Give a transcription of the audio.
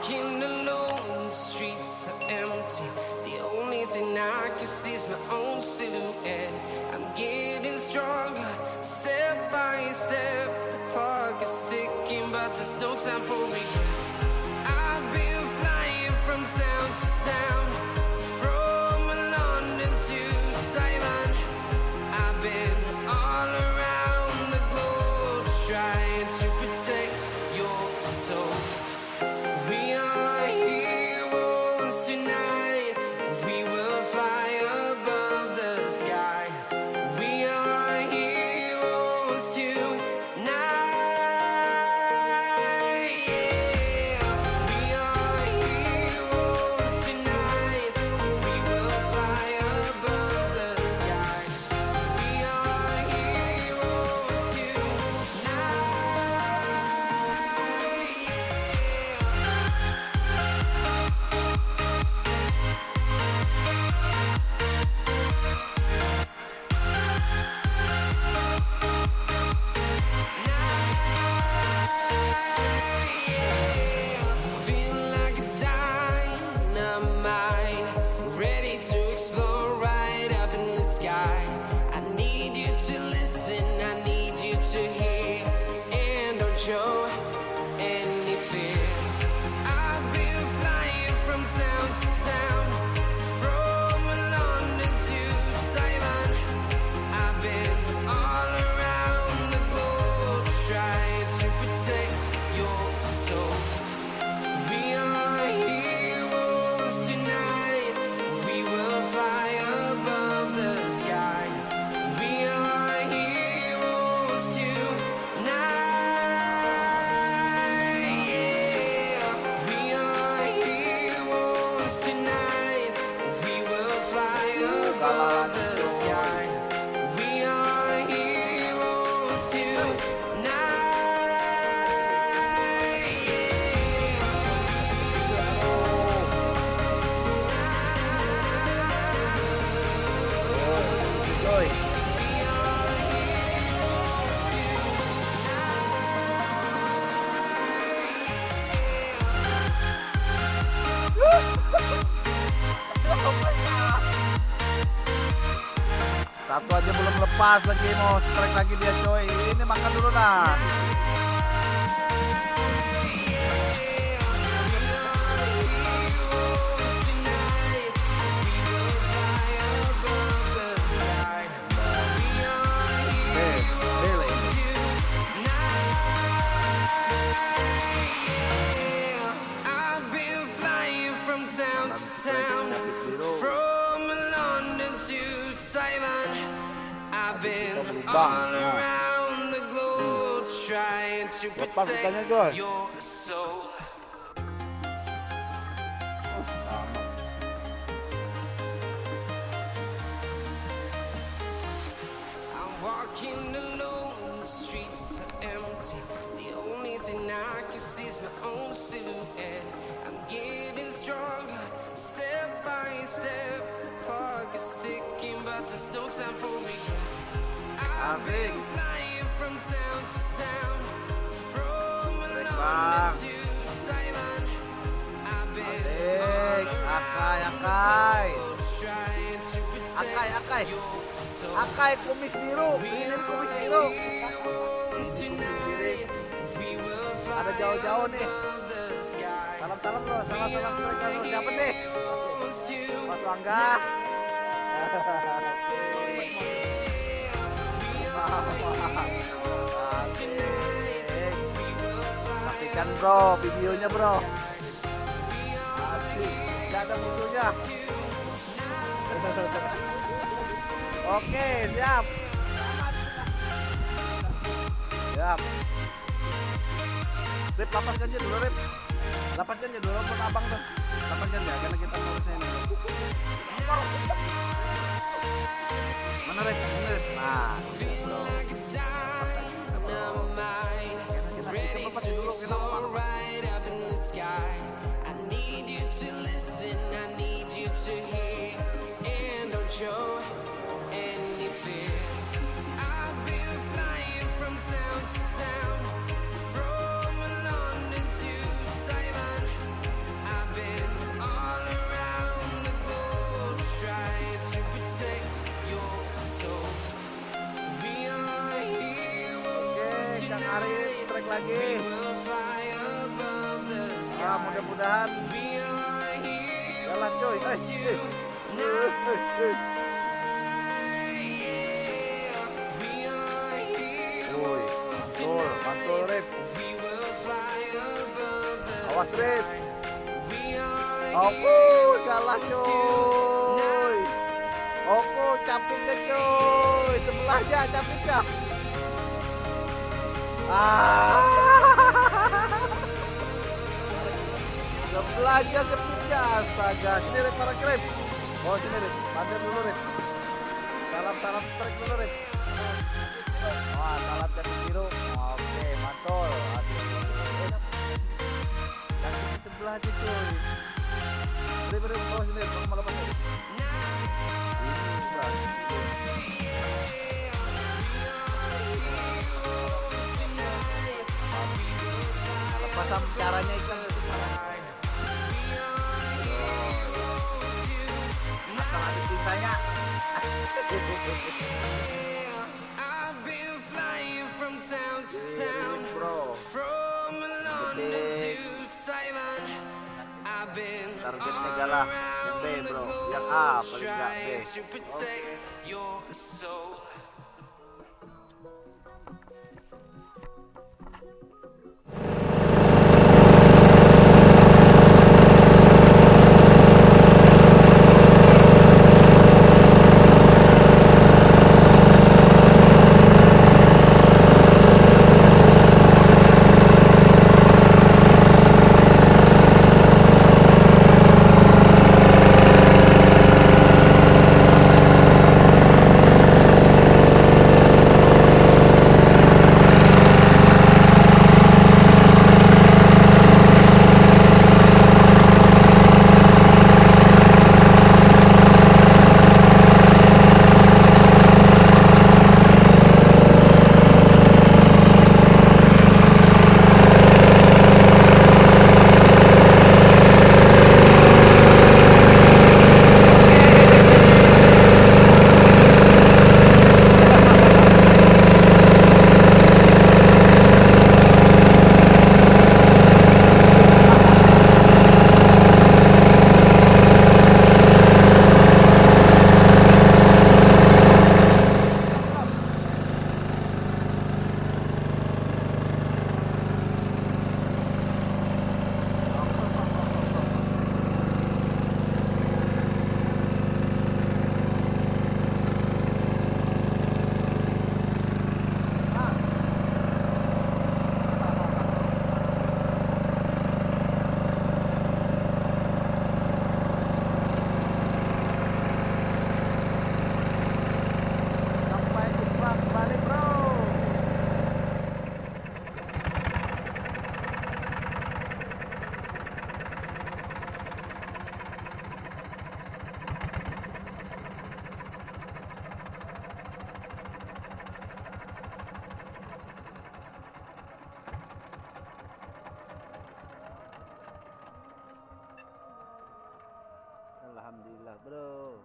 walking alone, the streets are empty. The only thing I can see is my own silhouette. I'm getting stronger, step by step. The clock is ticking, but there's no time for regrets. I've been flying from town to town, from London to Taiwan. I've been all around the globe trying to protect your soul. We are heroes tonight. We will fly above the sky. We are heroes tonight. Yeah. We are heroes tonight. We will fly above the sky. We are heroes tonight. Feel like a dynamite, ready to explode right up in the sky. I need you to listen, I need you to hear, and don't show any fear. I've been flying from town to town, from London to Taiwan. I've been all around the globe trying to protect your soul. We are heroes tonight. We will fly above the sky. We are heroes tonight. Yeah. We are heroes tonight. We will fly above the sky. We are heroes Joy. Satu aja belum lepas lagi, mau strike lagi dia coy. Ini makan dulu lah. I've been flying from town to town, from London to Taiwan. I've been all around the globe trying to protect your soul. I'm walking alone, the streets are empty. The only thing I can see is my own silhouette. I'm getting stronger, step by step. The clock is ticking, but there's no time for regrets. I've been flying from town to town, from London to Taiwan. I've been all around the globe trying to protect your soul. Akai kumis biru, ini kumis biru. Ada jauh-jauh nih. Salam-salam bro, salam-salam mereka bro. Siapa nih? Mas Wangga. Pastikan bro videonya bro. Asik, gak ada musuhnya. Oke, siap. Siap. Rip, lapaskan aja dulu, Rip. Lapaskan aja dulu buat abang tuh. Lapaskan ya, karena kita ngurusnya ini. Mana, Rip? Ini, Rip. Nah, bro. Ready to explore right up in the sky. I need you to listen, I need you to hear, and don't show any fear. I've been flying from town to town, from London to Taiwan. lagi. We'll fly above the Ah, sky. mudah-mudahan We are jalan coy. heroes tonight. We are Woi, heroes mantul, mantul tonight. Rip. We will fly above the Awas Rip. sky. We are Oku, salah heroes coy. tonight. Oku, capitnya coy. Sebelahnya capitnya. Ah. Sebelahnya capitnya. Astaga, sini Rip, para Rip. Oh, sini Rip. Pandir dulu Rip. Salam strike dulu Rip. Wah, salam capit biru. Oke, mantul. Aduh. Yang di sebelah aja coy. Rip, bawah sini Rip. Malah apa nih? Ini sebelah. Pasang caranya ikan itu sana. Asal ada cintanya. I've been flying from town to town, Bro, from London to Taiwan. I've been targetnya all galah. Yang B around the bro. globe, Yang A paling enggak B. trying to protect your soul. Sampai jumpa kembali bro. Alhamdulillah bro.